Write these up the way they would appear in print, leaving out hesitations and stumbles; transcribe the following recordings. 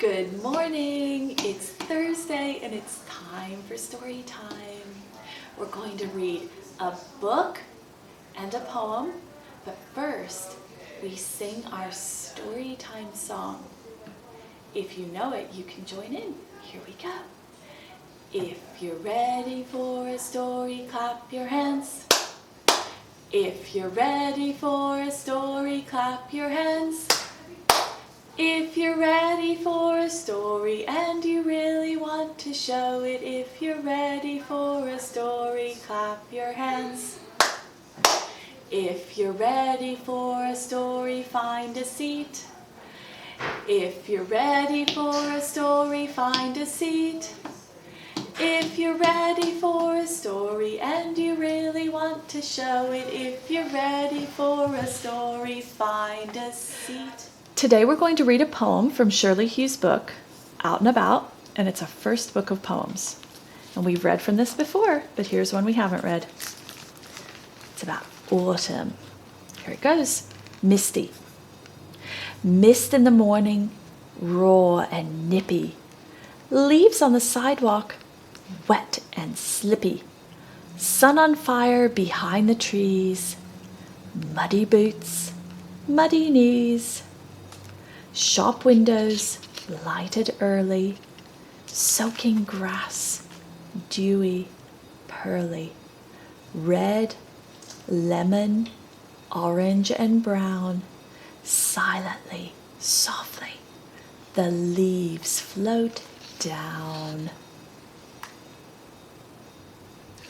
Good morning. It's Thursday and it's time for story time. We're going to read a book and a poem, but first we sing our story time song. If you know it, you can join in. Here we go. If you're ready for a story, clap your hands. If you're ready for a story, clap your hands. If you're ready for a story and you really want to show it, if you're ready for a story, clap your hands. If you're ready for a story, find a seat. If you're ready for a story, find a seat. If you're ready for a story and you really want to show it, if you're ready for a story, find a seat. Today we're going to read a poem from Shirley Hughes' book, Out and About, and it's our first book of poems. And we've read from this before, but here's one we haven't read. It's about autumn. Here it goes. Misty. Mist in the morning, raw and nippy. Leaves on the sidewalk, wet and slippy. Sun on fire behind the trees. Muddy boots, muddy knees. Shop windows lighted early, soaking grass, dewy, pearly. Red, lemon, orange and brown, silently, softly, the leaves float down.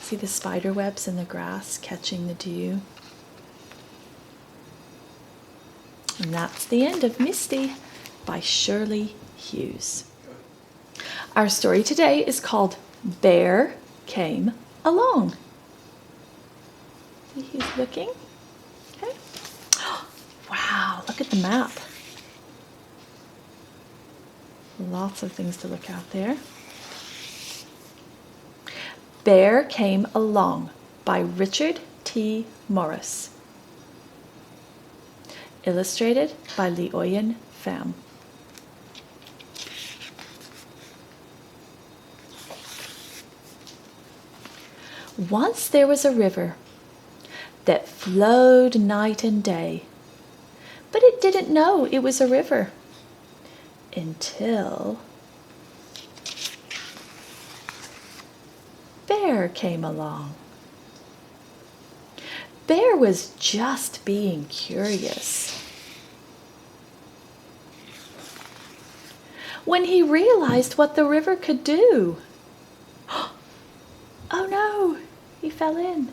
See the spider webs in the grass catching the dew? And that's the end of Misty by Shirley Hughes. Our story today is called Bear Came Along. See who's looking? Okay. Wow, look at the map. Lots of things to look out there. Bear Came Along by Richard T. Morris. Illustrated by Leoyen Pham. Once there was a river that flowed night and day, but it didn't know it was a river until Bear came along. Bear was just being curious. When he realized what the river could do. Oh no, he fell in.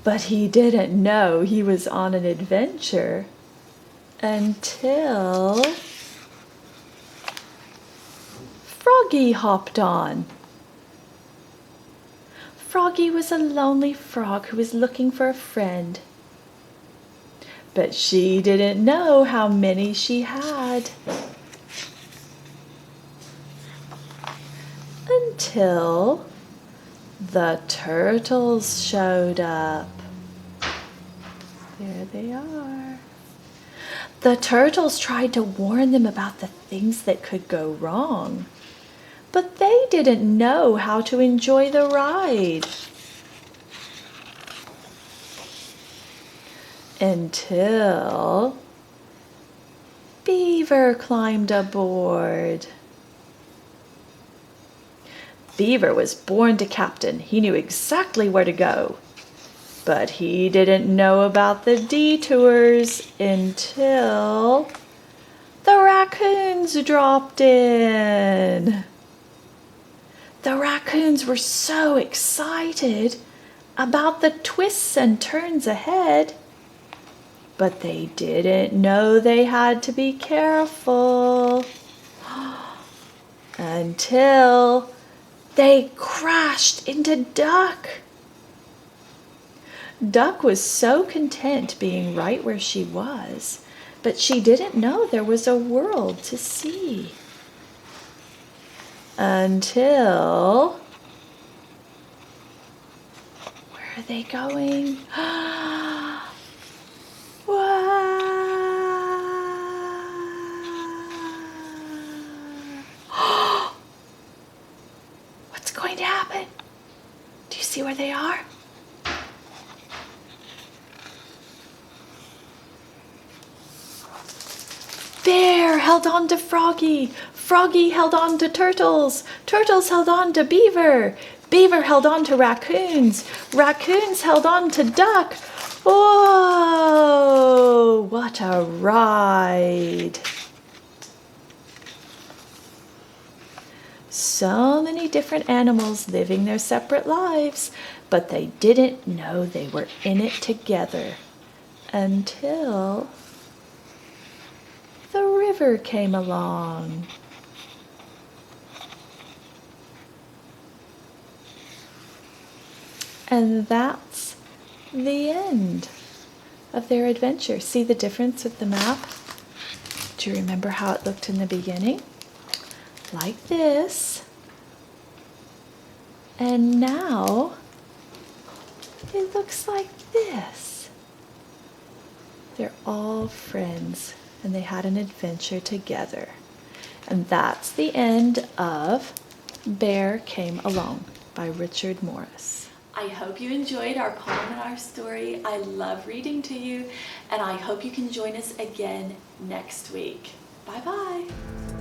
But he didn't know he was on an adventure until Froggy hopped on. Froggy was a lonely frog who was looking for a friend. But she didn't know how many she had. Until the turtles showed up. There they are. The turtles tried to warn them about the things that could go wrong. But they didn't know how to enjoy the ride. Until Beaver climbed aboard. Beaver was born to captain. He knew exactly where to go. But he didn't know about the detours until the raccoons dropped in. The raccoons were so excited about the twists and turns ahead, but they didn't know they had to be careful until they crashed into Duck. Duck was so content being right where she was, but she didn't know there was a world to see. Until... Where are they going? Wow! held on to Froggy. Froggy held on to turtles. Turtles held on to Beaver. Beaver held on to raccoons. Raccoons held on to duck. Whoa, what a ride. So many different animals living their separate lives, but they didn't know they were in it together until the river came along. And that's the end of their adventure. See the difference with the map? Do you remember how it looked in the beginning? Like this. And now it looks like this. They're all friends and they had an adventure together. And that's the end of Bear Came Along by Richard Morris. I hope you enjoyed our poem and our story. I love reading to you, and I hope you can join us again next week. Bye-bye.